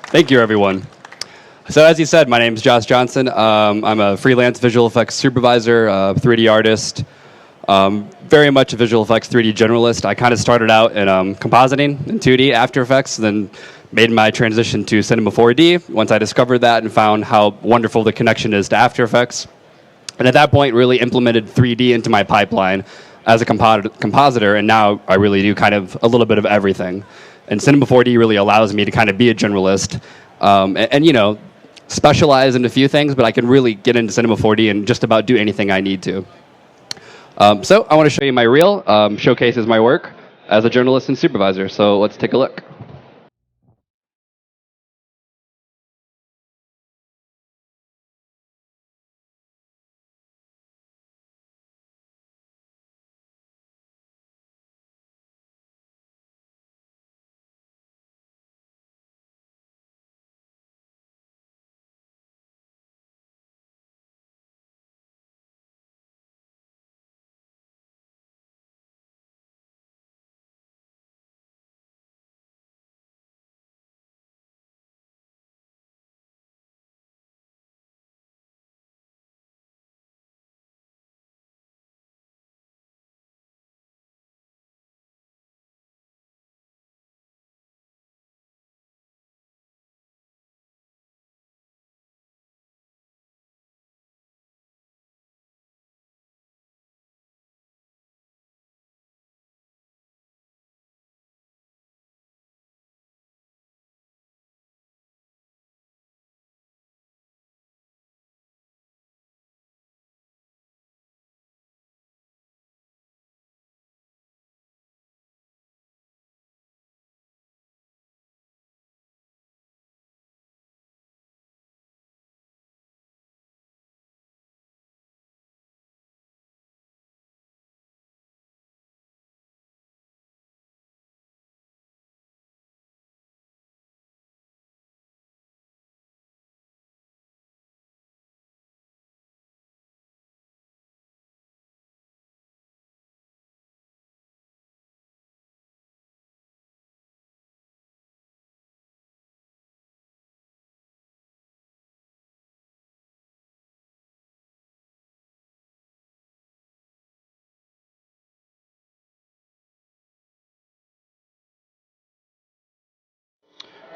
Thank you, everyone. So as you said, my name is Josh Johnson. I'm a freelance visual effects supervisor, 3D artist, very much a visual effects 3D generalist. I kind of started out in compositing in 2D, After Effects, then made my transition to Cinema 4D once I discovered that and found how wonderful the connection is to After Effects. And at that point, really implemented 3D into my pipeline as a compositor, and now I really do kind of a little bit of everything. And Cinema 4D really allows me to kind of be a generalist and you know, specialize in a few things, but I can really get into Cinema 4D and just about do anything I need to. So I want to show you my reel, showcases my work as a journalist and supervisor. So let's take a look.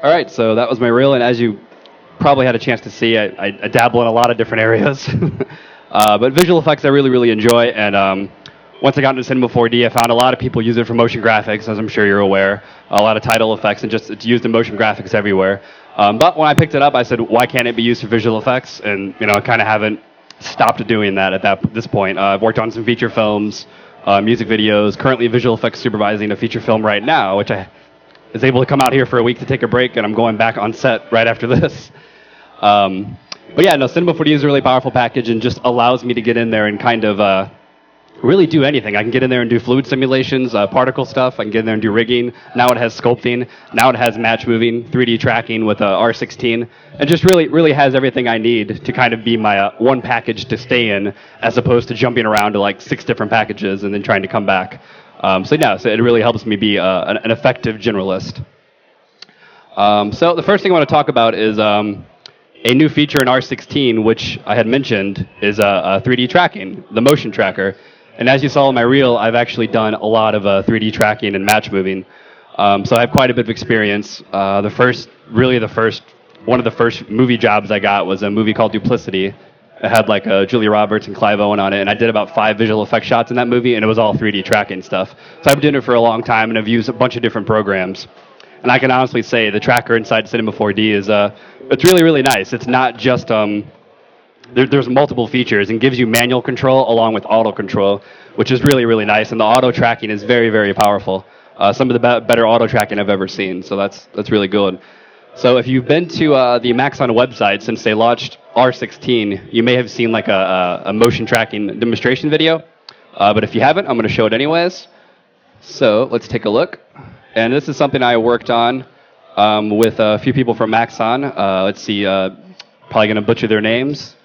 All right, so that was my reel, and as you probably had a chance to see, I dabble in a lot of different areas. But visual effects I really, really enjoy, and once I got into Cinema 4D, I found a lot of people use it for motion graphics, as I'm sure you're aware, a lot of title effects, and just it's used in motion graphics everywhere. But when I picked it up, I said, why can't it be used for visual effects? And you know, I kind of haven't stopped doing that at this point. I've worked on some feature films, music videos, currently visual effects supervising a feature film right now, which I is able to come out here for a week to take a break, and I'm going back on set right after this. But yeah, no, Cinema 4D is a really powerful package and just allows me to get in there and kind of really do anything. I can get in there and do fluid simulations, particle stuff. I can get in there and do rigging. Now it has sculpting. Now it has match moving, 3D tracking with R16. And just really has everything I need to kind of be my one package to stay in, as opposed to jumping around to like 6 different packages and then trying to come back. So it really helps me be an effective generalist. So the first thing I want to talk about is a new feature in R16, which I had mentioned, is 3D tracking, the Motion Tracker. And as you saw in my reel, I've actually done a lot of 3D tracking and match moving. So I have quite a bit of experience. One of the first movie jobs I got was a movie called Duplicity. It had like Julia Roberts and Clive Owen on it, and I did about 5 visual effects shots in that movie, and it was all 3D tracking stuff. So I've been doing it for a long time, and I've used a bunch of different programs. And I can honestly say the tracker inside Cinema 4D is it's really nice. It's not just there's multiple features and gives you manual control along with auto control, which is really nice. And the auto tracking is very powerful. Some of the better auto tracking I've ever seen. So that's really good. So if you've been to the Maxon website since they launched R16, you may have seen like a motion tracking demonstration video. But if you haven't, I'm going to show it anyways. So let's take a look. And this is something I worked on with a few people from Maxon. Let's see, probably going to butcher their names.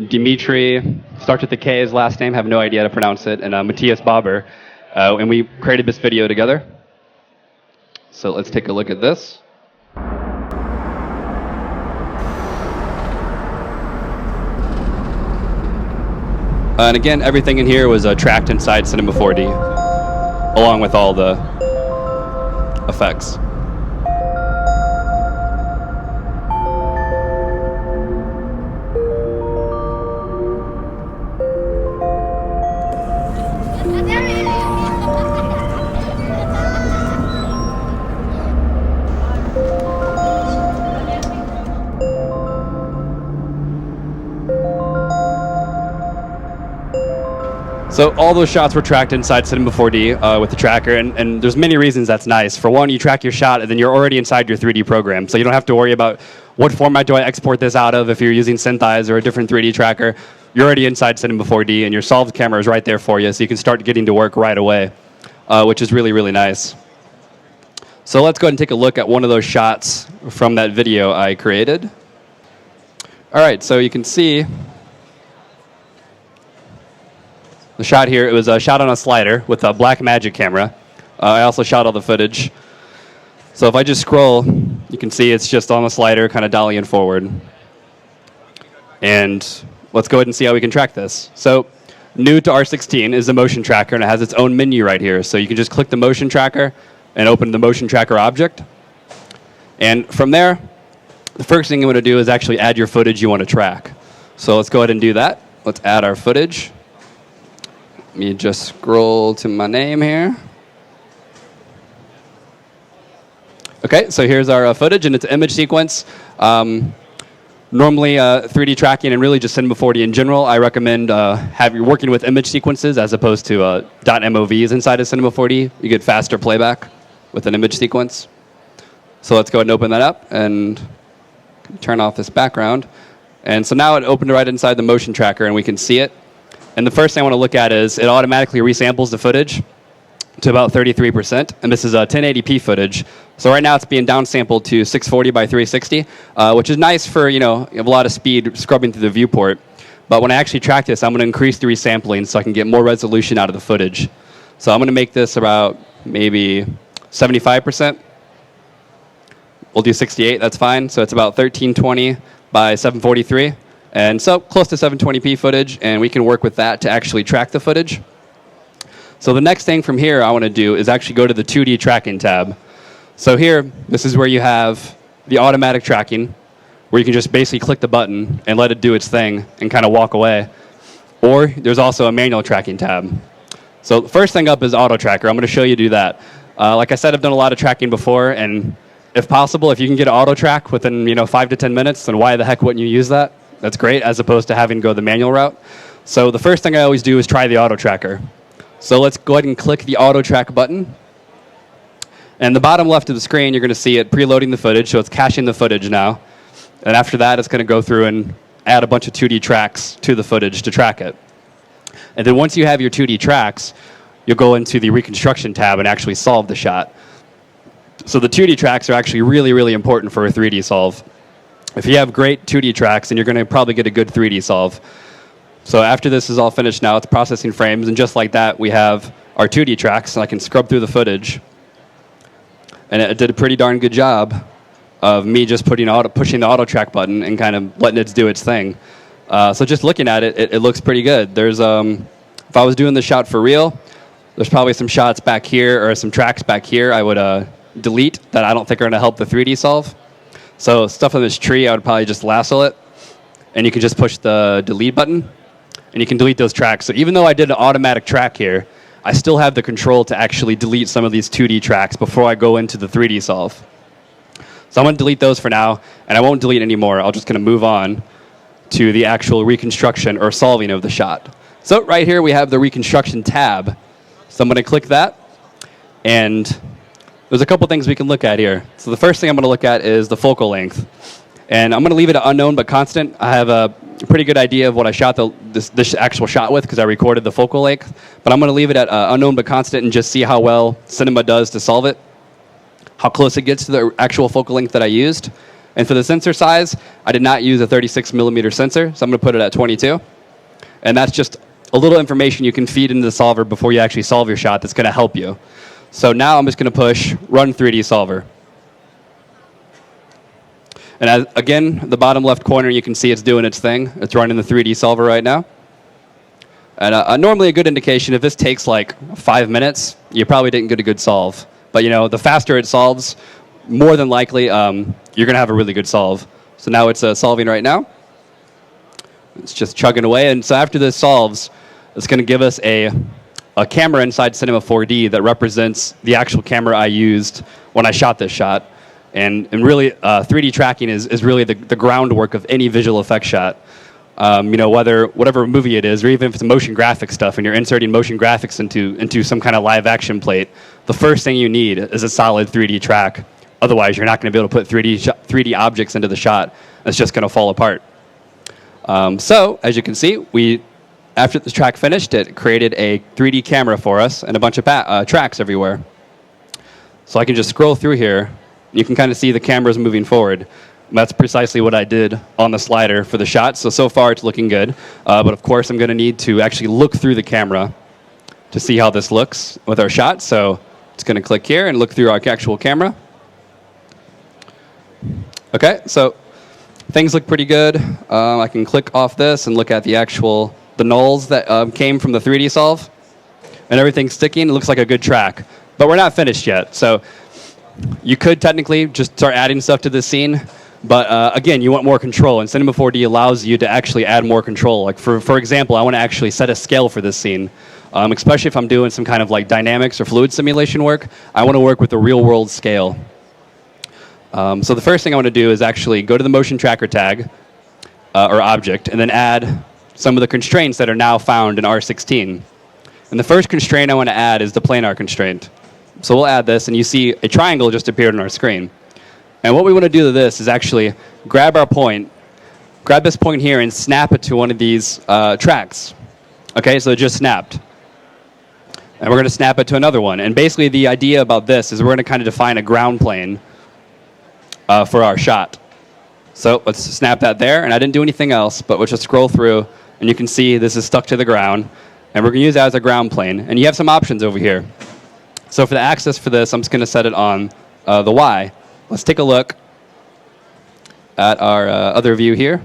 Dimitri, starts with the K, his last name, have no idea how to pronounce it, and Matthias Bauber. And we created this video together. So let's take a look at this. And again, everything in here was tracked inside Cinema 4D, along with all the effects. So all those shots were tracked inside Cinema 4D with the tracker, and there's many reasons that's nice. For one, you track your shot, and then you're already inside your 3D program, so you don't have to worry about what format do I export this out of if you're using Synthesize or a different 3D tracker. You're already inside Cinema 4D, and your solved camera is right there for you, so you can start getting to work right away, which is really, really nice. So let's go ahead and take a look at one of those shots from that video I created. All right, so you can see the shot here. It was a shot on a slider with a Blackmagic camera. I also shot all the footage. So if I just scroll, you can see it's just on the slider, kind of dollying forward. And let's go ahead and see how we can track this. So new to R16 is the Motion Tracker, and it has its own menu right here. So you can just click the Motion Tracker and open the Motion Tracker object. And from there, the first thing you want to do is actually add your footage you want to track. So let's go ahead and do that. Let's add our footage. Let me just scroll to my name here. Okay, so here's our footage, and it's an image sequence. Normally, 3D tracking and really just Cinema 4D in general, I recommend working with image sequences as opposed to .movs inside of Cinema 4D. You get faster playback with an image sequence. So let's go ahead and open that up and turn off this background. And so now it opened right inside the Motion Tracker, and we can see it. And the first thing I want to look at is it automatically resamples the footage to about 33%, and this is 1080p footage. So right now it's being downsampled to 640 by 360, which is nice for, you have a lot of speed scrubbing through the viewport. But when I actually track this, I'm going to increase the resampling so I can get more resolution out of the footage. So I'm going to make this about maybe 75%. We'll do 68, that's fine. So it's about 1320 by 743. And so close to 720p footage, and we can work with that to actually track the footage. So the next thing from here I want to do is actually go to the 2D tracking tab. So here, this is where you have the automatic tracking, where you can just basically click the button and let it do its thing and kind of walk away. Or there's also a manual tracking tab. So the first thing up is auto tracker. I'm going to show you do that. Like I said, I've done a lot of tracking before, and if possible, if you can get auto track within 5 to 10 minutes, then why the heck wouldn't you use that? That's great, as opposed to having to go the manual route. So the first thing I always do is try the auto tracker. So let's go ahead and click the auto track button. And the bottom left of the screen, you're going to see it preloading the footage, so it's caching the footage now. And after that, it's going to go through and add a bunch of 2D tracks to the footage to track it. And then once you have your 2D tracks, you'll go into the reconstruction tab and actually solve the shot. So the 2D tracks are actually really, really important for a 3D solve. If you have great 2D tracks, then you're going to probably get a good 3D solve. So after this is all finished now, it's processing frames, and just like that, we have our 2D tracks, and I can scrub through the footage. And it did a pretty darn good job of me just pushing the auto track button and kind of letting it do its thing. So just looking at it, it looks pretty good. There's, if I was doing the shot for real, there's probably some shots back here or some tracks back here I would delete that I don't think are going to help the 3D solve. So stuff on this tree, I would probably just lasso it, and you can just push the delete button, and you can delete those tracks. So even though I did an automatic track here, I still have the control to actually delete some of these 2D tracks before I go into the 3D solve. So I'm going to delete those for now, and I won't delete any more. I'm just going to move on to the actual reconstruction or solving of the shot. So right here we have the reconstruction tab. So I'm going to click that, and there's a couple things we can look at here. So the first thing I'm going to look at is the focal length. And I'm going to leave it at unknown but constant. I have a pretty good idea of what I shot this actual shot with because I recorded the focal length. But I'm going to leave it at unknown but constant and just see how well Cinema does to solve it, how close it gets to the actual focal length that I used. And for the sensor size, I did not use a 36 millimeter sensor, so I'm going to put it at 22. And that's just a little information you can feed into the solver before you actually solve your shot that's going to help you. So now I'm just going to push Run 3D Solver. And again, the bottom left corner, you can see it's doing its thing. It's running the 3D Solver right now. And normally a good indication, if this takes like 5 minutes, you probably didn't get a good solve. But the faster it solves, more than likely you're going to have a really good solve. So now it's solving right now. It's just chugging away. And so after this solves, it's going to give us a camera inside Cinema 4D that represents the actual camera I used when I shot this shot. And really, 3D tracking is really the groundwork of any visual effects shot. Whatever movie it is, or even if it's motion graphic stuff, and you're inserting motion graphics into some kind of live action plate, the first thing you need is a solid 3D track. Otherwise, you're not going to be able to put 3D objects into the shot. It's just going to fall apart. So, as you can see, after the track finished, it created a 3D camera for us and a bunch of tracks everywhere. So I can just scroll through here. You can kind of see the cameras moving forward. That's precisely what I did on the slider for the shot. So far it's looking good. But of course I'm going to need to actually look through the camera to see how this looks with our shot. So it's going to click here and look through our actual camera. Okay, so things look pretty good. I can click off this and look at the nulls that came from the 3D solve. And everything's sticking. It looks like a good track. But we're not finished yet. So you could technically just start adding stuff to this scene. But again, you want more control, and Cinema 4D allows you to actually add more control. Like for example, I want to actually set a scale for this scene, especially if I'm doing some kind of like dynamics or fluid simulation work. I want to work with a real-world scale. So the first thing I want to do is actually go to the Motion Tracker tag or object, and then add some of the constraints that are now found in R16. And the first constraint I want to add is the planar constraint. So we'll add this, and you see a triangle just appeared on our screen. And what we want to do to this is actually grab this point here and snap it to one of these tracks. Okay, so it just snapped. And we're going to snap it to another one. And basically the idea about this is we're going to kind of define a ground plane for our shot. So let's snap that there. And I didn't do anything else, but let's just scroll through. And you can see this is stuck to the ground. And we're going to use that as a ground plane. And you have some options over here. So for the axis for this, I'm just going to set it on the Y. Let's take a look at our other view here.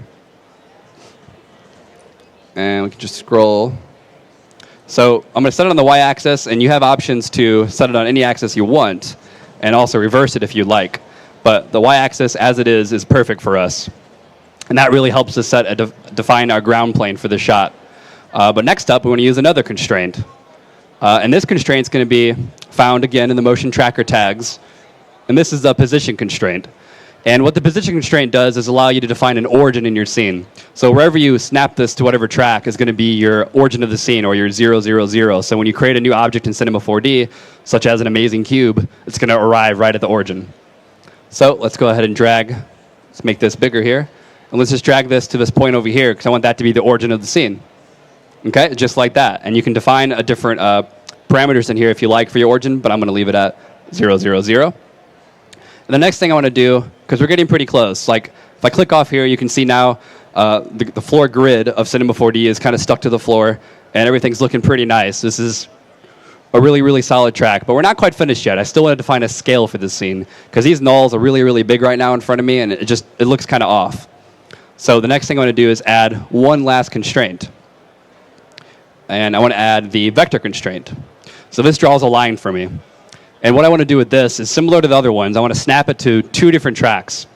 And we can just scroll. So I'm going to set it on the Y-axis, and you have options to set it on any axis you want, and also reverse it if you like. But the Y-axis, as it is perfect for us. And that really helps us define our ground plane for the shot. But next up, we want to use another constraint. And this constraint is going to be found, again, in the Motion Tracker tags. And this is the position constraint. And what the position constraint does is allow you to define an origin in your scene. So wherever you snap this to whatever track is going to be your origin of the scene, or your 0, 0, 0. So when you create a new object in Cinema 4D, such as an amazing cube, it's going to arrive right at the origin. So let's go ahead and let's make this bigger here. And let's just drag this to this point over here, because I want that to be the origin of the scene. Okay, just like that. And you can define a different parameters in here if you like for your origin, but I'm going to leave it at 0, 0, 0. And the next thing I want to do, because we're getting pretty close, like if I click off here, you can see now the floor grid of Cinema 4D is kind of stuck to the floor, and everything's looking pretty nice. This is a really, really solid track, but we're not quite finished yet. I still want to define a scale for this scene, because these nulls are really, really big right now in front of me, and it looks kind of off. So the next thing I want to do is add one last constraint. And I want to add the vector constraint. So this draws a line for me. And what I want to do with this is similar to the other ones. I want to snap it to 2 different tracks.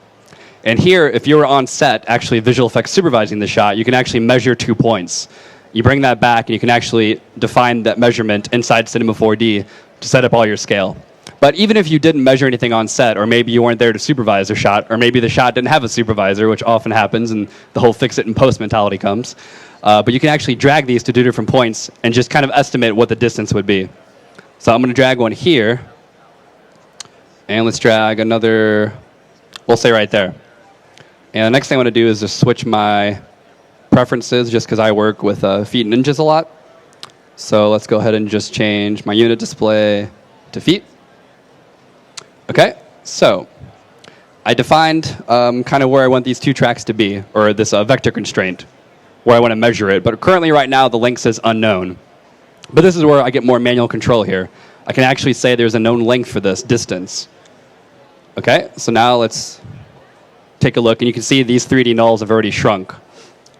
And here, if you were on set, actually visual effects supervising the shot, you can actually measure 2 points. You bring that back, and you can actually define that measurement inside Cinema 4D to set up all your scale. But even if you didn't measure anything on set, or maybe you weren't there to supervise the shot, or maybe the shot didn't have a supervisor, which often happens, and the whole fix-it-in-post mentality comes, but you can actually drag these to 2 different points and just kind of estimate what the distance would be. So I'm going to drag one here. And let's drag another, we'll say right there. And the next thing I want to do is just switch my preferences, just because I work with feet and inches a lot. So let's go ahead and just change my unit display to feet. Okay, so I defined kind of where I want these 2 tracks to be, or this vector constraint, where I want to measure it. But currently right now, the length says unknown. But this is where I get more manual control here. I can actually say there's a known length for this distance. Okay, so now let's take a look, and you can see these 3D nulls have already shrunk.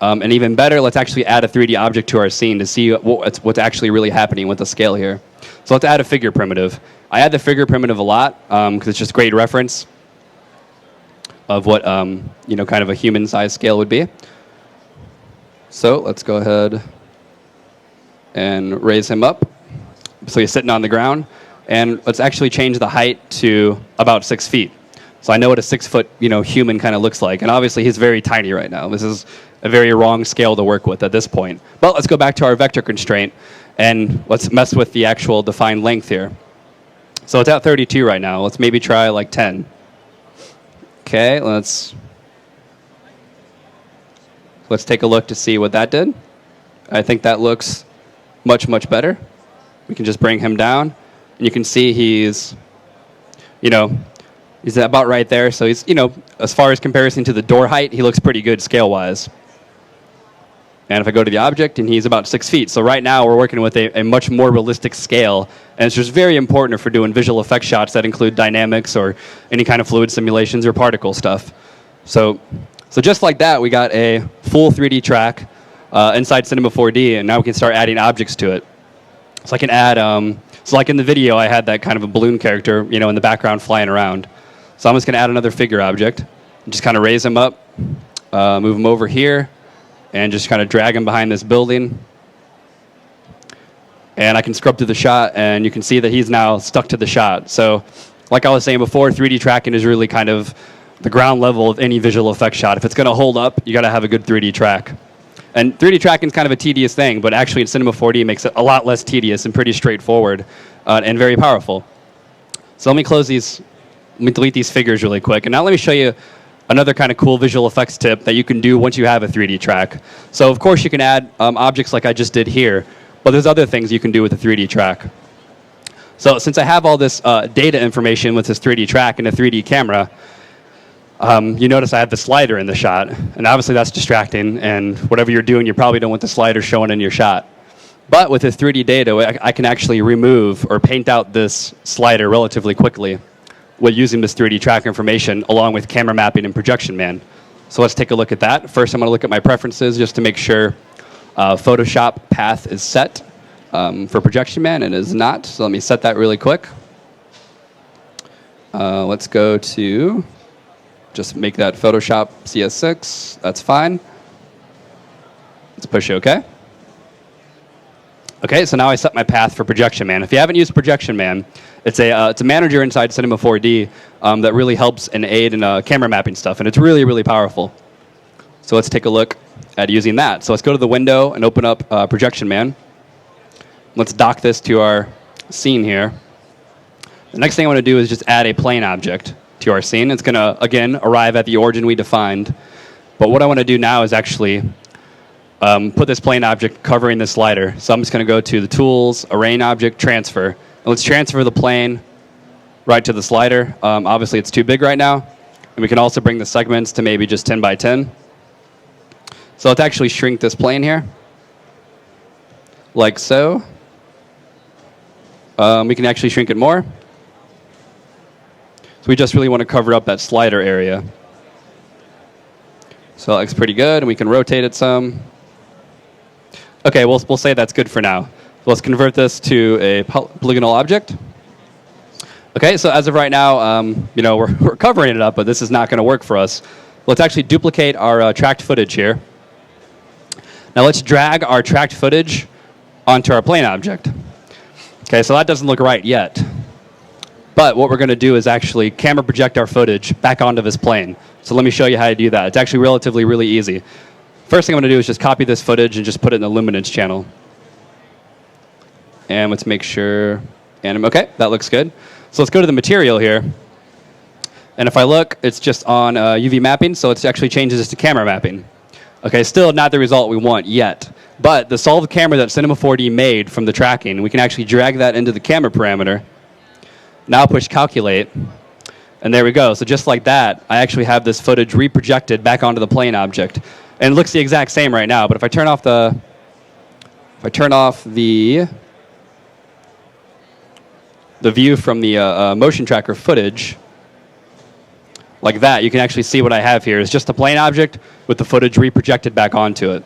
And even better, let's actually add a 3D object to our scene to see what's actually really happening with the scale here. So let's add a figure primitive. I add the figure primitive a lot because it's just great reference of what kind of a human-sized scale would be. So let's go ahead and raise him up. So he's sitting on the ground. And let's actually change the height to about 6 feet. So I know what a 6 foot human kind of looks like. And obviously he's very tiny right now. This is a very wrong scale to work with at this point. But let's go back to our vector constraint and let's mess with the actual defined length here. So it's at 32 right now. Let's maybe try like 10. Okay, let's take a look to see what that did. I think that looks much, much better. We can just bring him down. And you can see he's about right there. So he's, as far as comparison to the door height, he looks pretty good scale-wise. And if I go to the object, and he's about 6 feet. So right now, we're working with a much more realistic scale. And it's just very important for doing visual effects shots that include dynamics or any kind of fluid simulations or particle stuff. So just like that, we got a full 3D track inside Cinema 4D, and now we can start adding objects to it. So I can add, so like in the video, I had that kind of a balloon character, in the background flying around. So I'm just going to add another figure object, and just kind of raise him up, move him over here, and just kind of drag him behind this building. And I can scrub through the shot, and you can see that he's now stuck to the shot. So like I was saying before, 3D tracking is really kind of the ground level of any visual effects shot. If it's going to hold up, you got to have a good 3D track. And 3D tracking is kind of a tedious thing, but actually in Cinema 4D makes it a lot less tedious and pretty straightforward and very powerful. So let me delete these figures really quick. And now let me show you another kind of cool visual effects tip that you can do once you have a 3D track. So of course you can add objects like I just did here, but there's other things you can do with a 3D track. So since I have all this data information with this 3D track and a 3D camera, you notice I have the slider in the shot, and obviously that's distracting, and whatever you're doing, you probably don't want the slider showing in your shot. But with this 3D data, I can actually remove or paint out this slider relatively quickly with using this 3D track information along with camera mapping and projection man. So let's take a look at that. First, I'm going to look at my preferences just to make sure Photoshop path is set for projection man, and it is not. So let me set that really quick. Let's go to just make that Photoshop CS6. That's fine. Let's push OK. Okay, so now I set my path for Projection Man. If you haven't used Projection Man, it's a manager inside Cinema 4D that really helps and aid in camera mapping stuff, and it's really, really powerful. So let's take a look at using that. So let's go to the window and open up Projection Man. Let's dock this to our scene here. The next thing I want to do is just add a plane object to our scene. It's going to, again, arrive at the origin we defined. But what I want to do now is actually put this plane object covering this slider. So I'm just going to go to the Tools, Arraign Object, Transfer. And let's transfer the plane right to the slider. Obviously, it's too big right now. And we can also bring the segments to maybe just 10 by 10. So let's actually shrink this plane here, like so. We can actually shrink it more. So we just really want to cover up that slider area. So that looks pretty good, and we can rotate it some. Okay, we'll say that's good for now. So let's convert this to a polygonal object. Okay, so as of right now, we're covering it up, but this is not going to work for us. Let's actually duplicate our tracked footage here. Now let's drag our tracked footage onto our plane object. Okay, so that doesn't look right yet. But what we're going to do is actually camera project our footage back onto this plane. So let me show you how to do that. It's actually relatively really easy. First thing I'm going to do is just copy this footage and just put it in the luminance channel. And let's make sure, okay, that looks good. So let's go to the material here. And if I look, it's just on UV mapping, so it actually changes this to camera mapping. Okay, still not the result we want yet. But the solved camera that Cinema 4D made from the tracking, we can actually drag that into the camera parameter. Now push calculate, and there we go. So just like that, I actually have this footage reprojected back onto the plane object. And it looks the exact same right now, but if I turn off the view from the motion tracker footage, like that, you can actually see what I have here is just a plain object with the footage reprojected back onto it.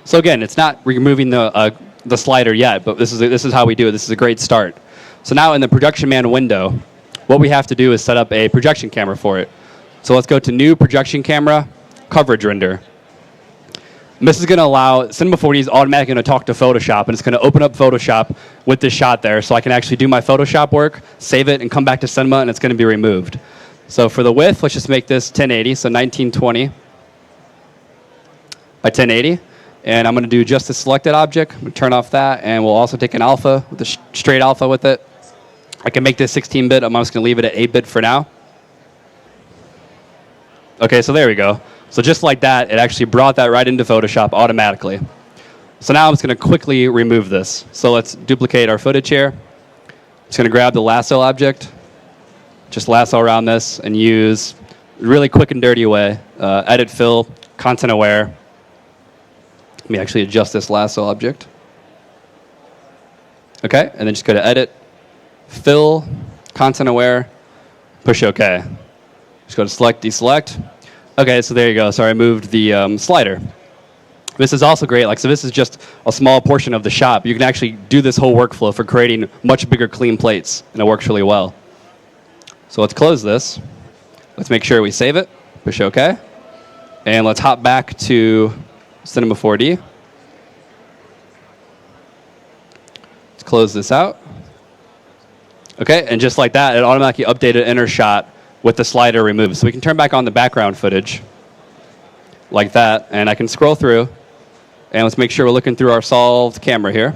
So again, it's not removing the slider yet, but this is how we do it. This is a great start. So now in the Projection Man window, what we have to do is set up a projection camera for it. So let's go to New Projection Camera, Coverage Render. And this is going to allow, Cinema 4D is automatically going to talk to Photoshop, and it's going to open up Photoshop with this shot there, so I can actually do my Photoshop work, save it, and come back to Cinema, and it's going to be removed. So for the width, let's just make this 1080, so 1920 by 1080. And I'm going to do just the selected object. I'm going to turn off that, and we'll also take an alpha, with a straight alpha with it. I can make this 16-bit. I'm just going to leave it at 8-bit for now. Okay, so there we go. So just like that, it actually brought that right into Photoshop automatically. So now I'm just going to quickly remove this. So let's duplicate our footage here. Just going to grab the lasso object, just lasso around this, and use a really quick and dirty way. Edit, fill, content aware. Let me actually adjust this lasso object. Okay, and then just go to Edit, Fill, Content Aware, push OK. Just go to Select, Deselect. Okay, so there you go. So I moved the slider. This is also great. So this is just a small portion of the shop. You can actually do this whole workflow for creating much bigger clean plates, and it works really well. So let's close this. Let's make sure we save it. Push OK. And let's hop back to Cinema 4D. Let's close this out. Okay, and just like that, it automatically updated inner shot with the slider removed. So we can turn back on the background footage like that, and I can scroll through, and let's make sure we're looking through our solved camera here.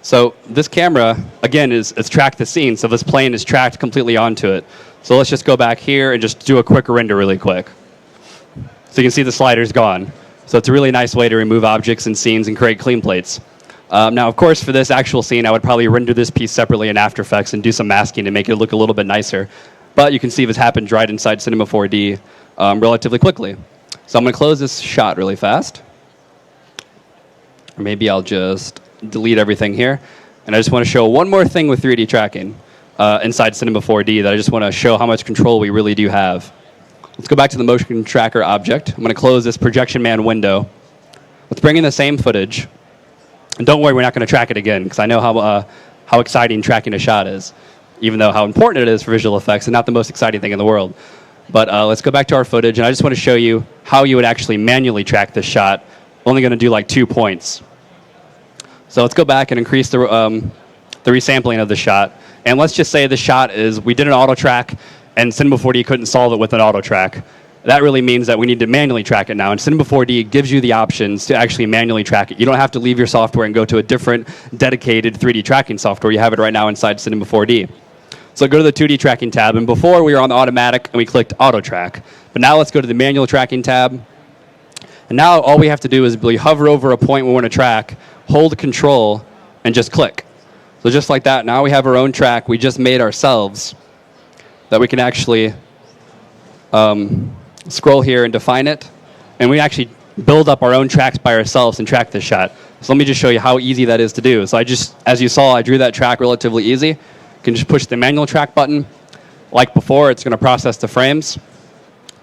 So this camera, again, it's tracked the scene, so this plane is tracked completely onto it. So let's just go back here and just do a quick render really quick. So you can see the slider's gone. So it's a really nice way to remove objects and scenes and create clean plates. Now, of course, for this actual scene, I would probably render this piece separately in After Effects and do some masking to make it look a little bit nicer. But you can see this happens right inside Cinema 4D relatively quickly. So I'm going to close this shot really fast. Or maybe I'll just delete everything here. And I just want to show one more thing with 3D tracking inside Cinema 4D that I just want to show how much control we really do have. Let's go back to the Motion Tracker object. I'm going to close this Projection Man window. Let's bring in the same footage. And don't worry, we're not going to track it again, because I know how exciting tracking a shot is, even though how important it is for visual effects and not the most exciting thing in the world. But let's go back to our footage, and I just want to show you how you would actually manually track this shot. Only going to do like 2 points. So let's go back and increase the resampling of the shot. And let's just say the shot is, we did an auto track, and Cinema 4D couldn't solve it with an auto track. That really means that we need to manually track it now. And Cinema 4D gives you the options to actually manually track it. You don't have to leave your software and go to a different dedicated 3D tracking software. You have it right now inside Cinema 4D. So go to the 2D tracking tab. And before, we were on the automatic, and we clicked auto track. But now let's go to the manual tracking tab. And now all we have to do is really hover over a point we want to track, hold Control, and just click. So just like that, now we have our own track we just made ourselves that we can actually scroll here and define it, and we actually build up our own tracks by ourselves and track this shot. So let me just show you how easy that is to do. So as you saw, I drew that track relatively easy. You can just push the manual track button. Like before, it's going to process the frames.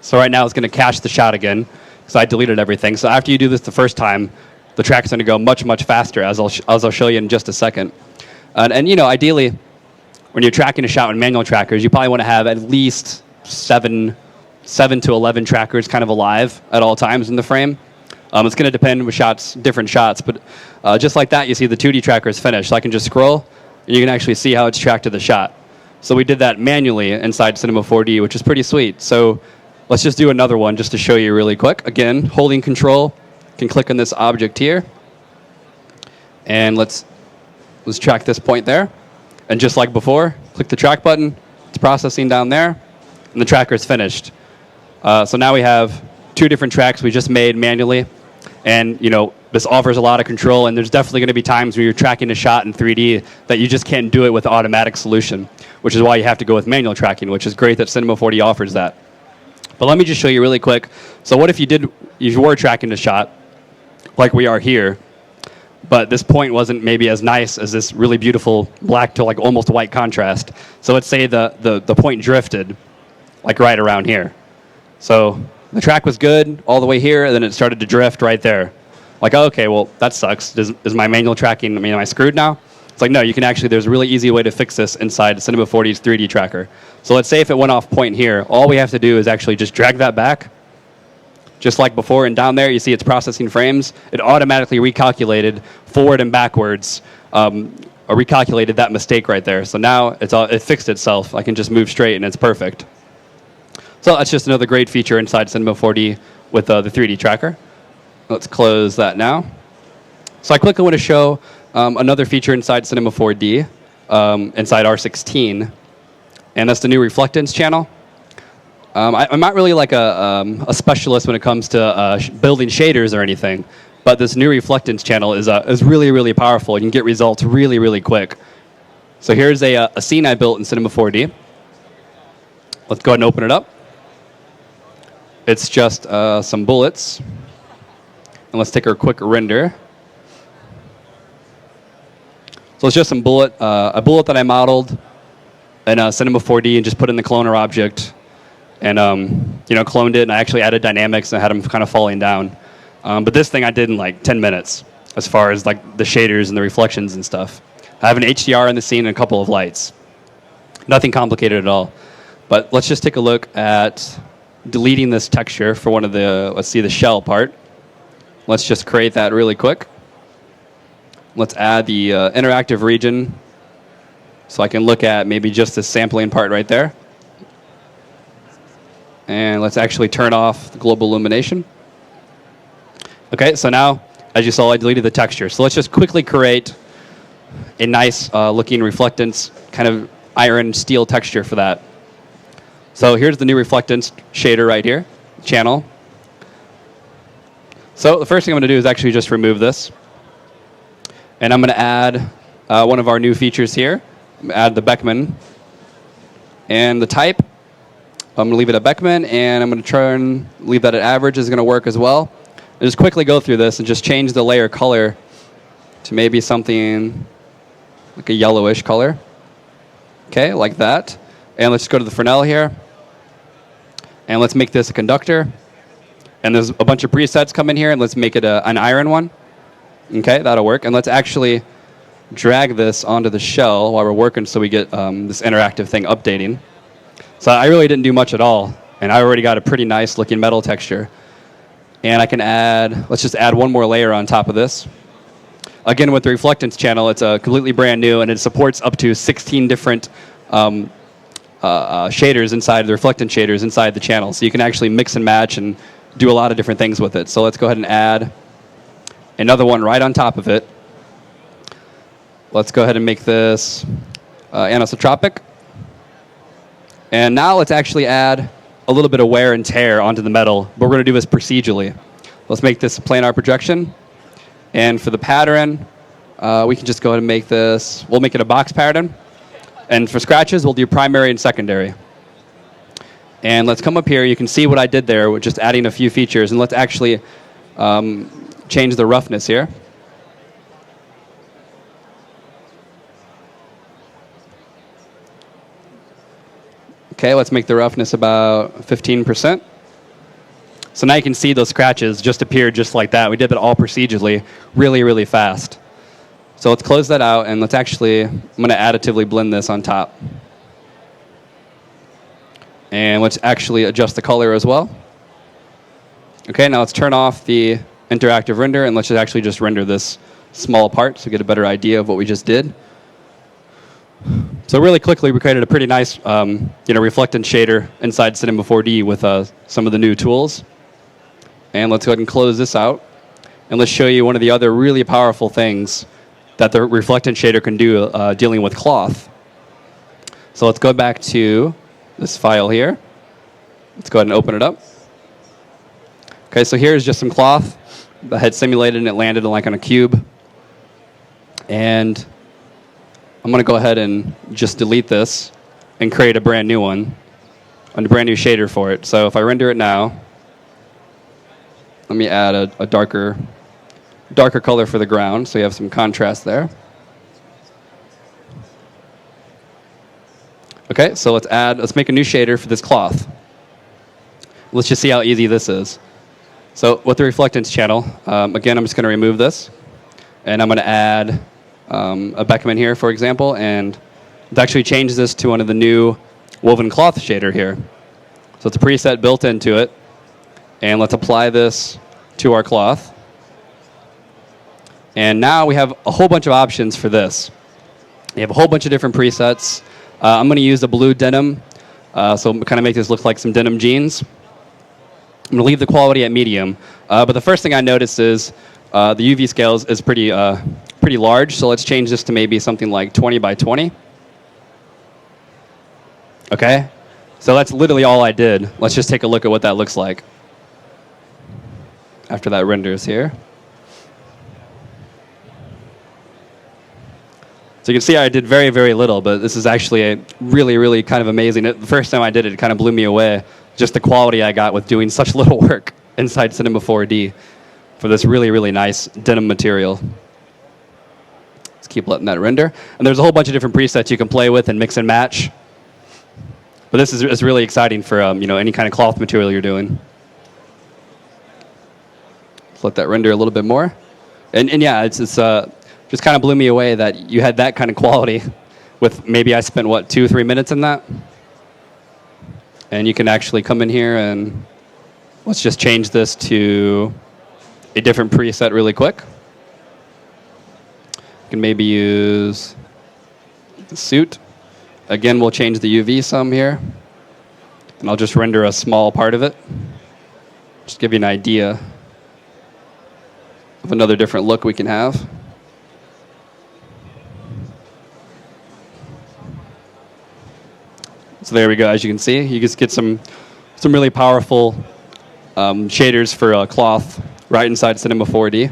So right now it's going to cache the shot again, because I deleted everything. So after you do this the first time, the track's going to go much, much faster, as I'll show you in just a second. And you know, ideally, when you're tracking a shot with manual trackers, you probably want to have at least 7 to 11 trackers kind of alive at all times in the frame. It's going to depend with different shots, but just like that, you see the 2D tracker is finished. So I can just scroll, and you can actually see how it's tracked to the shot. So we did that manually inside Cinema 4D, which is pretty sweet. So let's just do another one just to show you really quick. Again, holding Control, you can click on this object here, and let's track this point there. And just like before, click the track button. It's processing down there, and the tracker is finished. So now we have 2 different tracks we just made manually, and you know, this offers a lot of control, and there's definitely going to be times where you're tracking a shot in 3D that you just can't do it with the automatic solution, which is why you have to go with manual tracking, which is great that Cinema 4D offers that. But let me just show you really quick. So what if you were tracking a shot like we are here, but this point wasn't maybe as nice as this really beautiful black to like almost white contrast. So let's say the point drifted. like right around here. So the track was good all the way here, and then it started to drift right there. Like, oh, okay, well, that sucks. Is my manual tracking, am I screwed now? It's like, no, you can actually, there's a really easy way to fix this inside Cinema 4D's 3D tracker. So let's say if it went off point here, all we have to do is actually just drag that back, just like before, and down there you see it's processing frames. It automatically recalculated forward and backwards, or recalculated that mistake right there. So now it fixed itself. I can just move straight and it's perfect. So that's just another great feature inside Cinema 4D with the 3D tracker. Let's close that now. So I quickly want to show another feature inside Cinema 4D, inside R16, and that's the new Reflectance channel. I'm not really like a specialist when it comes to building shaders or anything, but this new Reflectance channel is really, really powerful. You can get results really, really quick. So here's a scene I built in Cinema 4D. Let's go ahead and open it up. It's just some bullets. And let's take a quick render. So it's just some a bullet that I modeled in Cinema 4D and just put in the cloner object, and cloned it. And I actually added dynamics and had them kind of falling down. But this thing I did in like 10 minutes, as far as like the shaders and the reflections and stuff. I have an HDR in the scene and a couple of lights. Nothing complicated at all. But let's just take a look at deleting this texture for one of the, let's see, the shell part. Let's just create that really quick. Let's add the interactive region so I can look at maybe just this sampling part right there. And let's actually turn off the global illumination. Okay, so now, as you saw, I deleted the texture. So let's just quickly create a nice looking reflectance kind of iron steel texture for that. So here's the new reflectance shader right here, channel. So the first thing I'm going to do is actually just remove this. And I'm going to add one of our new features here. I'm going to add the Beckman. And the type, I'm going to leave it at Beckman, and I'm going to try and leave that at average is going to work as well. And just quickly go through this and just change the layer color to maybe something like a yellowish color. Okay, like that. And let's go to the Fresnel here. And let's make this a conductor. And there's a bunch of presets come in here, and let's make it an iron one. Okay, that'll work. And let's actually drag this onto the shell while we're working so we get this interactive thing updating. So I really didn't do much at all, and I already got a pretty nice looking metal texture. And I can add, let's just add one more layer on top of this. Again, with the Reflectance channel, it's completely brand new, and it supports up to 16 different shaders inside, the reflectance shaders inside the channel. So you can actually mix and match and do a lot of different things with it. So let's go ahead and add another one right on top of it. Let's go ahead and make this anisotropic. And now let's actually add a little bit of wear and tear onto the metal, but we're going to do this procedurally. Let's make this a planar projection. And for the pattern, we can just go ahead and make this, we'll make it a box pattern. And for scratches, we'll do primary and secondary. And let's come up here. You can see what I did there with just adding a few features. And let's actually change the roughness here. Okay, let's make the roughness about 15%. So now you can see those scratches just appeared just like that. We did that all procedurally, really, really fast. So let's close that out, and let's actually, I'm going to additively blend this on top. And let's actually adjust the color as well. Okay, now let's turn off the interactive render, and let's just actually just render this small part so we get a better idea of what we just did. So really quickly, we created a pretty nice reflectance shader inside Cinema 4D with some of the new tools. And let's go ahead and close this out. And let's show you one of the other really powerful things that the reflectance shader can do dealing with cloth. So let's go back to this file here. Let's go ahead and open it up. Okay, so here's just some cloth that had simulated, and it landed like on a cube. And I'm going to go ahead and just delete this and create a brand new one, a brand new shader for it. So if I render it now, let me add a darker color for the ground so you have some contrast there. Okay, so let's make a new shader for this cloth. Let's just see how easy this is. So with the reflectance channel, again, I'm just going to remove this. And I'm going to add a Beckman here, for example. And let's actually change this to one of the new woven cloth shader here. So it's a preset built into it. And let's apply this to our cloth. And now we have a whole bunch of options for this. We have a whole bunch of different presets. I'm going to use the blue denim, so kind of make this look like some denim jeans. I'm going to leave the quality at medium. But the first thing I noticed is the UV scale is pretty large, so let's change this to maybe something like 20 by 20. Okay, so that's literally all I did. Let's just take a look at what that looks like after that renders here. So you can see I did very, very little, but this is actually a really, really kind of amazing. The first time I did it, it kind of blew me away. Just the quality I got with doing such little work inside Cinema 4D for this really, really nice denim material. Let's keep letting that render. And there's a whole bunch of different presets you can play with and mix and match. But this is really exciting for any kind of cloth material you're doing. Let's let that render a little bit more. And yeah, it's just kind of blew me away that you had that kind of quality with maybe I spent, 2-3 minutes in that? And you can actually come in here and let's just change this to a different preset really quick. You can maybe use the suit. Again, we'll change the UV some here. And I'll just render a small part of it. Just give you an idea of another different look we can have. So there we go. As you can see, you just get some really powerful shaders for cloth right inside Cinema 4D.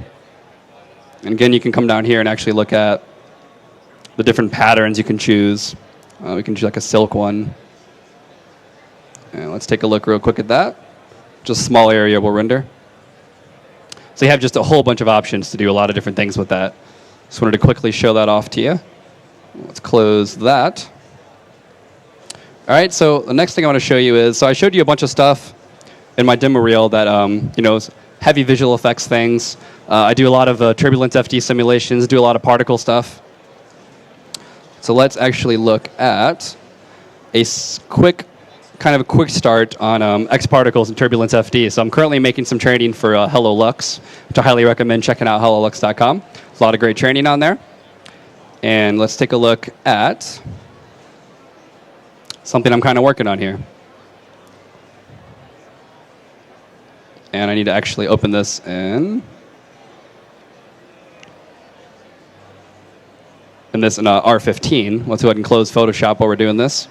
And again, you can come down here and actually look at the different patterns you can choose. We can choose like a silk one. And let's take a look real quick at that. Just a small area we'll render. So you have just a whole bunch of options to do a lot of different things with that. Just wanted to quickly show that off to you. Let's close that. All right, so the next thing I want to show you is, so I showed you a bunch of stuff in my demo reel that, is heavy visual effects things. I do a lot of turbulence FD simulations, do a lot of particle stuff. So let's actually look at a quick start on X-Particles and Turbulence FD. So I'm currently making some training for Hello Lux, which I highly recommend checking out hellolux.com. There's a lot of great training on there. And let's take a look at something I'm kind of working on here. And I need to actually open this in R15. Let's go ahead and close Photoshop while we're doing this.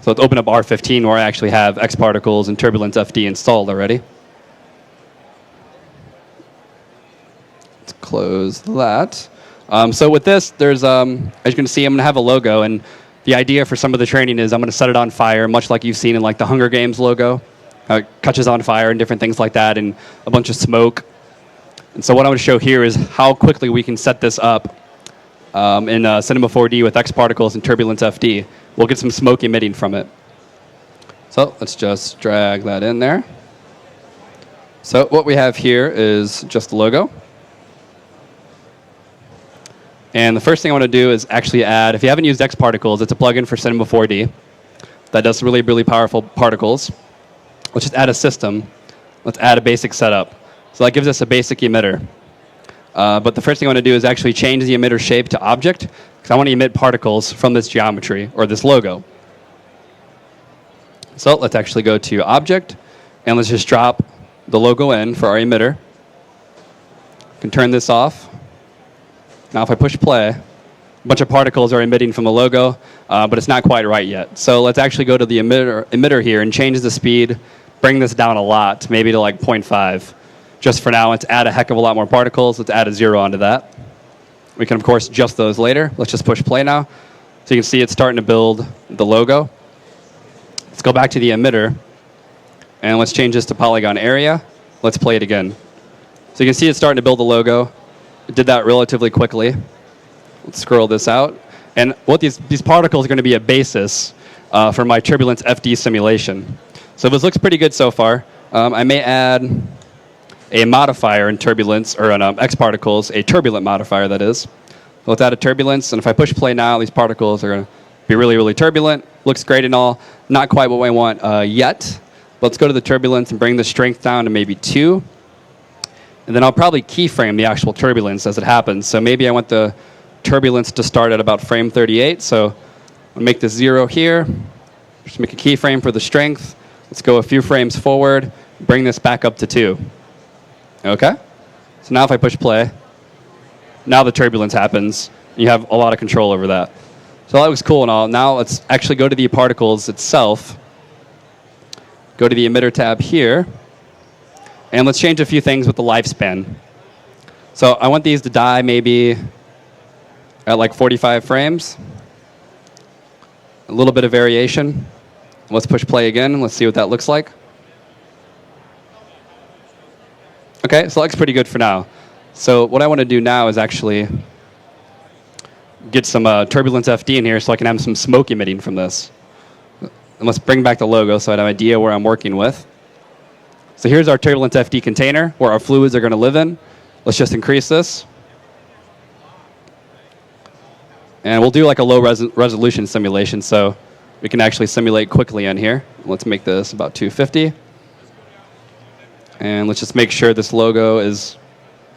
So let's open up R15 where I actually have X-Particles and Turbulence FD installed already. Let's close that. So with this, there's, as you can see, I'm going to have a logo, and the idea for some of the training is I'm going to set it on fire, much like you've seen in like the Hunger Games logo. It catches on fire and different things like that, and a bunch of smoke. And so what I'm going to show here is how quickly we can set this up in Cinema 4D with X-Particles and Turbulence FD. We'll get some smoke emitting from it. So let's just drag that in there. So what we have here is just the logo. And the first thing I want to do is actually add, if you haven't used X-Particles, it's a plugin for Cinema 4D that does really, really powerful particles. Let's just add a system. Let's add a basic setup. So that gives us a basic emitter. But the first thing I want to do is actually change the emitter shape to object, because I want to emit particles from this geometry, or this logo. So let's actually go to object, and let's just drop the logo in for our emitter. You can turn this off. Now if I push play, a bunch of particles are emitting from the logo, but it's not quite right yet. So let's actually go to the emitter here and change the speed, bring this down a lot, maybe to like 0.5. Just for now, let's add a heck of a lot more particles. Let's add a 0 onto that. We can, of course, adjust those later. Let's just push play now. So you can see it's starting to build the logo. Let's go back to the emitter, and let's change this to polygon area. Let's play it again. So you can see it's starting to build the logo. It did that relatively quickly. Let's scroll this out. And what these particles are going to be a basis for my turbulence FD simulation. So this looks pretty good so far. I may add a modifier in turbulence, or on X-Particles, a turbulent modifier, that is. So let's add a turbulence, and if I push play now, these particles are going to be really, really turbulent. Looks great and all. Not quite what I want yet. But let's go to the turbulence and bring the strength down to maybe 2. And then I'll probably keyframe the actual turbulence as it happens. So maybe I want the turbulence to start at about frame 38. So I'll make this 0 here. Just make a keyframe for the strength. Let's go a few frames forward. Bring this back up to 2. Okay? So now if I push play, now the turbulence happens. You have a lot of control over that. So that looks cool and all. Now let's actually go to the particles itself. Go to the emitter tab here. And let's change a few things with the lifespan. So I want these to die maybe at like 45 frames. A little bit of variation. Let's push play again. Let's see what that looks like. Okay, so that looks pretty good for now. So what I want to do now is actually get some turbulence FD in here so I can have some smoke emitting from this. And let's bring back the logo so I have an idea where I'm working with. So here's our turbulence FD container where our fluids are going to live in. Let's just increase this. And we'll do like a low resolution simulation so we can actually simulate quickly in here. Let's make this about 250. And let's just make sure this logo is,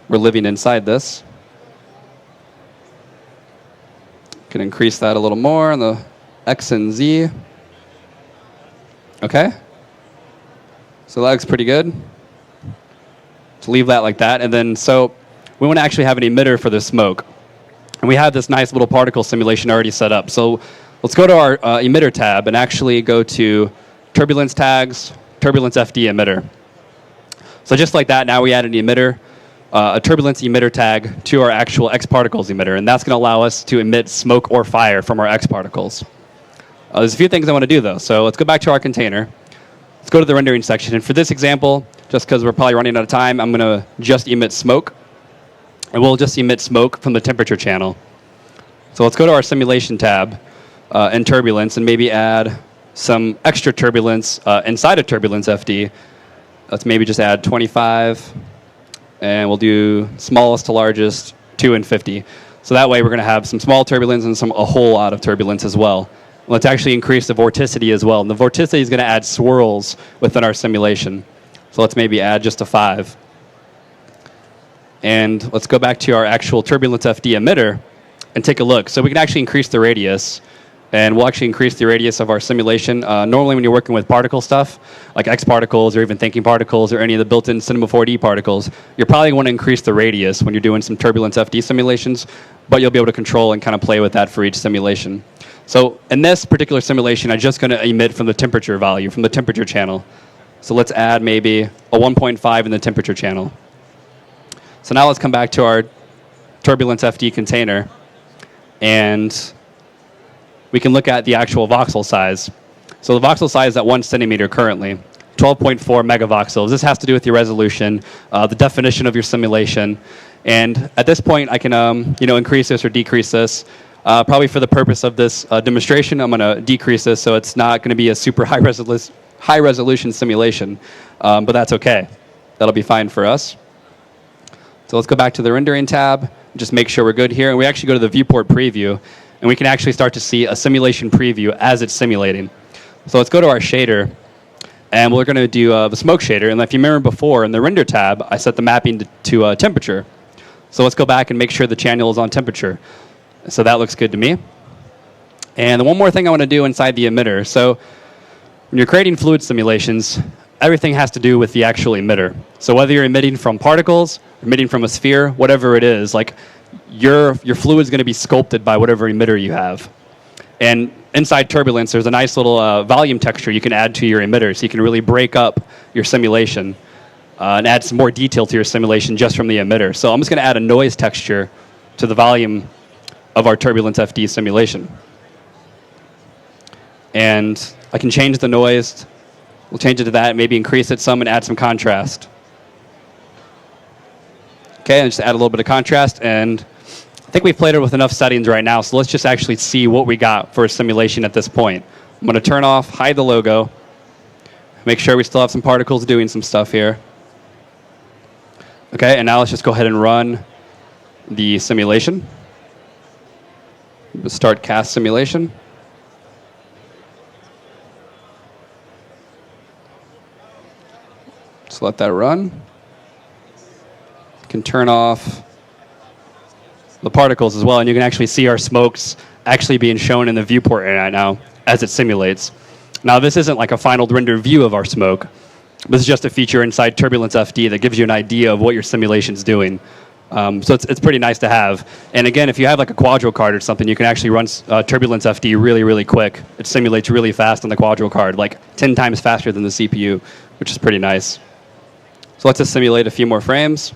we're living inside this. Can increase that a little more on the X and Z. Okay. So that looks pretty good. To leave that like that. And then, so we want to actually have an emitter for the smoke. And we have this nice little particle simulation already set up. So let's go to our emitter tab and actually go to turbulence tags, turbulence FD emitter. So just like that, now we add an emitter, a turbulence emitter tag to our actual X-Particles emitter. And that's going to allow us to emit smoke or fire from our X-Particles. There's a few things I want to do, though. So let's go back to our container. Let's go to the rendering section. And for this example, just because we're probably running out of time, I'm going to just emit smoke. And we'll just emit smoke from the temperature channel. So let's go to our simulation tab in turbulence and maybe add some extra turbulence inside of turbulence FD. Let's maybe just add 25. And we'll do smallest to largest, 2 and 50. So that way we're going to have some small turbulence and a whole lot of turbulence as well. Let's actually increase the vorticity as well. And the vorticity is going to add swirls within our simulation. So let's maybe add just a 5. And let's go back to our actual turbulence FD emitter and take a look. So we can actually increase the radius. And we'll actually increase the radius of our simulation. Normally when you're working with particle stuff, like X-Particles or even thinking particles or any of the built-in Cinema 4D particles, you're probably going to increase the radius when you're doing some turbulence FD simulations, but you'll be able to control and kind of play with that for each simulation. So in this particular simulation, I'm just going to emit from the temperature value, from the temperature channel. So let's add maybe a 1.5 in the temperature channel. So now let's come back to our turbulence FD container, and we can look at the actual voxel size. So the voxel size is at 1 centimeter currently, 12.4 megavoxels. This has to do with your resolution, the definition of your simulation. And at this point, I can increase this or decrease this. Probably for the purpose of this demonstration, I'm going to decrease this so it's not going to be a super high resolution simulation. But that's okay. That'll be fine for us. So let's go back to the rendering tab, just make sure we're good here. And we actually go to the viewport preview, and we can actually start to see a simulation preview as it's simulating. So let's go to our shader, and we're going to do the smoke shader. And if you remember before, in the render tab, I set the mapping to temperature. So let's go back and make sure the channel is on temperature. So that looks good to me. And the one more thing I want to do inside the emitter. So when you're creating fluid simulations, everything has to do with the actual emitter. So whether you're emitting from particles, emitting from a sphere, whatever it is, like your fluid is going to be sculpted by whatever emitter you have. And inside turbulence, there's a nice little volume texture you can add to your emitter, so you can really break up your simulation and add some more detail to your simulation just from the emitter. So I'm just going to add a noise texture to the volume of our turbulence FD simulation. And I can change the noise. We'll change it to that, maybe increase it some and add some contrast. Okay, and just add a little bit of contrast, and I think we've played it with enough settings right now, so let's just actually see what we got for a simulation at this point. I'm going to turn off, hide the logo, make sure we still have some particles doing some stuff here. Okay, and now let's just go ahead and run the simulation. Start cast simulation. Just let that run. You can turn off the particles as well, and you can actually see our smokes actually being shown in the viewport right now as it simulates. Now, this isn't like a final render view of our smoke. This is just a feature inside Turbulence FD that gives you an idea of what your simulation's doing. So it's pretty nice to have. And again, if you have like a Quadro card or something, you can actually run Turbulence FD really, really quick. It simulates really fast on the Quadro card, like 10 times faster than the CPU, which is pretty nice. So let's just simulate a few more frames.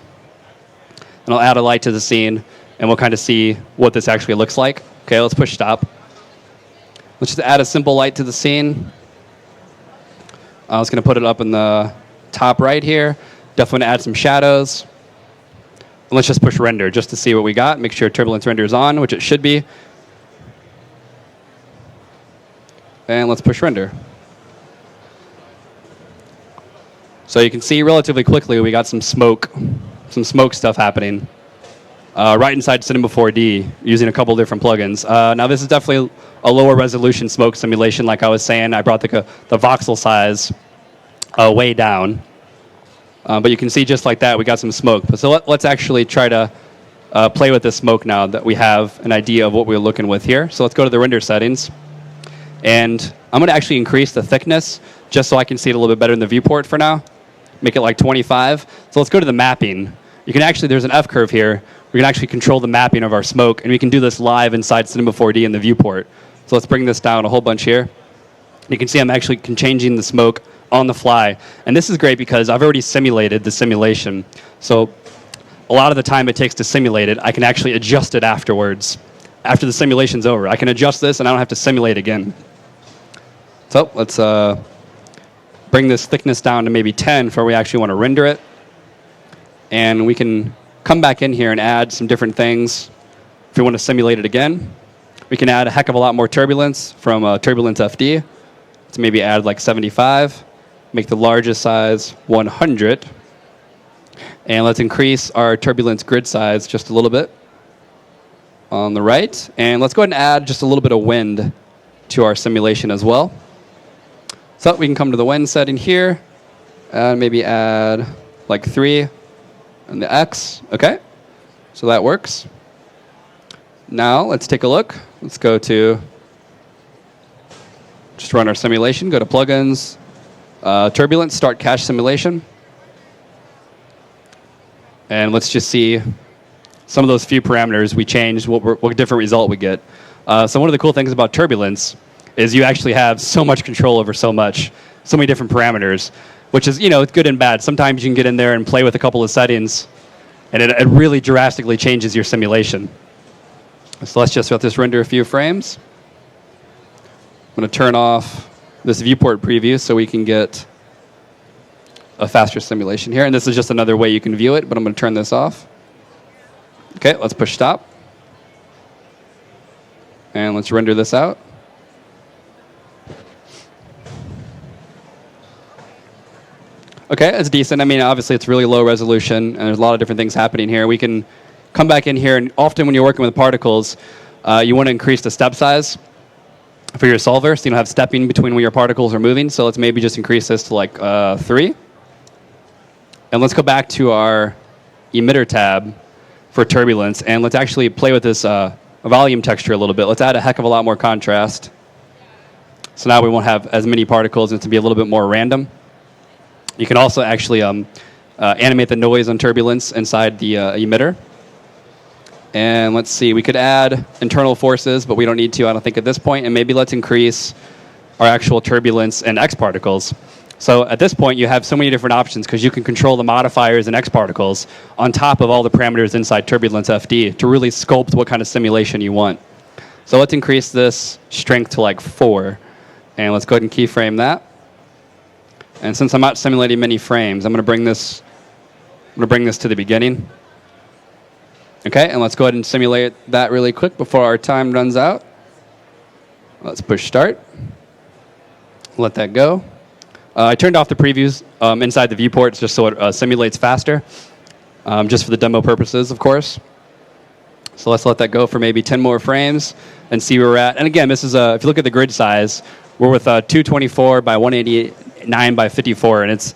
And I'll add a light to the scene, and we'll kind of see what this actually looks like. Okay, let's push stop. Let's just add a simple light to the scene. I was going to put it up in the top right here. Definitely want to add some shadows. And let's just push render just to see what we got. Make sure turbulence render is on, which it should be. And let's push render. So you can see relatively quickly we got some smoke stuff happening right inside Cinema 4D using a couple different plugins. Now this is definitely a lower resolution smoke simulation. Like I was saying, I brought the voxel size way down. But you can see just like that, we got some smoke. So let's actually try to play with this smoke now that we have an idea of what we're looking with here. So let's go to the render settings. And I'm going to actually increase the thickness just so I can see it a little bit better in the viewport for now. Make it like 25. So let's go to the mapping. You can actually, there's an F curve here. We can actually control the mapping of our smoke, and we can do this live inside Cinema 4D in the viewport. So let's bring this down a whole bunch here. You can see I'm actually changing the smoke on the fly. And this is great because I've already simulated the simulation. So a lot of the time it takes to simulate it, I can actually adjust it afterwards. After the simulation's over, I can adjust this and I don't have to simulate again. So let's bring this thickness down to maybe 10 for where we actually want to render it. And we can come back in here and add some different things. If we want to simulate it again, we can add a heck of a lot more turbulence from Turbulence FD. Let's maybe add like 75. Make the largest size 100. And let's increase our turbulence grid size just a little bit on the right. And let's go ahead and add just a little bit of wind to our simulation as well. So we can come to the wind setting here and maybe add like 3 on the X. Okay, so that works. Now let's take a look. Let's go to, just run our simulation, go to plugins, turbulence, start cache simulation. And let's just see some of those few parameters we changed, what different result we get. So one of the cool things about turbulence is you actually have so much control over so many different parameters, which is, it's good and bad. Sometimes you can get in there and play with a couple of settings, and it really drastically changes your simulation. So let's just let this render a few frames. I'm going to turn off this viewport preview so we can get a faster simulation here. And this is just another way you can view it, but I'm going to turn this off. Okay, let's push stop. And let's render this out. Okay, it's decent. I mean, obviously it's really low resolution, and there's a lot of different things happening here. We can come back in here, and often when you're working with particles, you want to increase the step size for your solver, so you don't have stepping between when your particles are moving. So let's maybe just increase this to like 3. And let's go back to our emitter tab for turbulence, and let's actually play with this volume texture a little bit. Let's add a heck of a lot more contrast. So now we won't have as many particles, and it's to be a little bit more random. You can also actually animate the noise on turbulence inside the emitter. And let's see, we could add internal forces, but we don't need to, I don't think, at this point. And maybe let's increase our actual turbulence and X-Particles. So at this point, you have so many different options because you can control the modifiers and X-Particles on top of all the parameters inside Turbulence FD to really sculpt what kind of simulation you want. So let's increase this strength to like 4. And let's go ahead and keyframe that. And since I'm not simulating many frames, I'm going to bring this to the beginning. Okay, and let's go ahead and simulate that really quick before our time runs out. Let's push start. Let that go. I turned off the previews inside the viewports just so it simulates faster, just for the demo purposes, of course. So let's let that go for maybe 10 more frames and see where we're at. And again, this is if you look at the grid size, we're with 224 by 189 by 54, and it's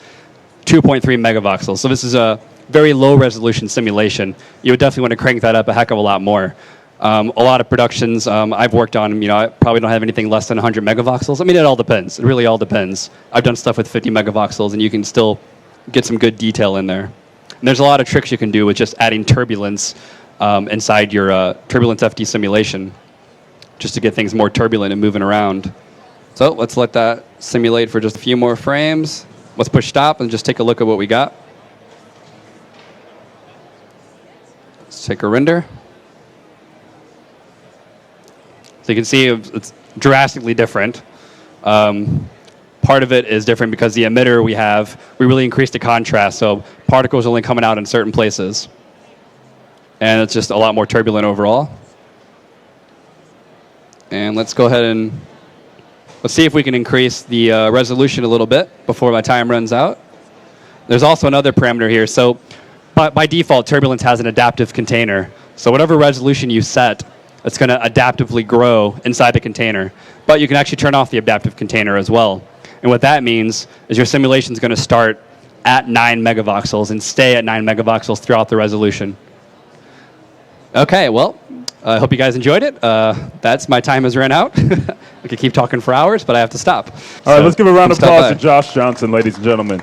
2.3 megavoxels. So this is a very low resolution simulation. You would definitely want to crank that up a heck of a lot more. A lot of productions I've worked on, I probably don't have anything less than 100 megavoxels. I mean, it all depends. It really all depends. I've done stuff with 50 megavoxels, and you can still get some good detail in there. And there's a lot of tricks you can do with just adding turbulence inside your Turbulence FD simulation, just to get things more turbulent and moving around. So let's let that simulate for just a few more frames. Let's push stop and just take a look at what we got. Let's take a render. So you can see it's drastically different. Part of it is different because the emitter we really increased the contrast, so particles are only coming out in certain places. And it's just a lot more turbulent overall. And let's go ahead and let's see if we can increase the resolution a little bit before my time runs out. There's also another parameter here. So by default, Turbulence has an adaptive container. So whatever resolution you set, it's going to adaptively grow inside the container. But you can actually turn off the adaptive container as well. And what that means is your simulation is going to start at 9 megavoxels and stay at 9 megavoxels throughout the resolution. Okay, well, I hope you guys enjoyed it. My time has run out. I could keep talking for hours, but I have to stop. All right, let's give a round of applause to Josh Johnson, ladies and gentlemen.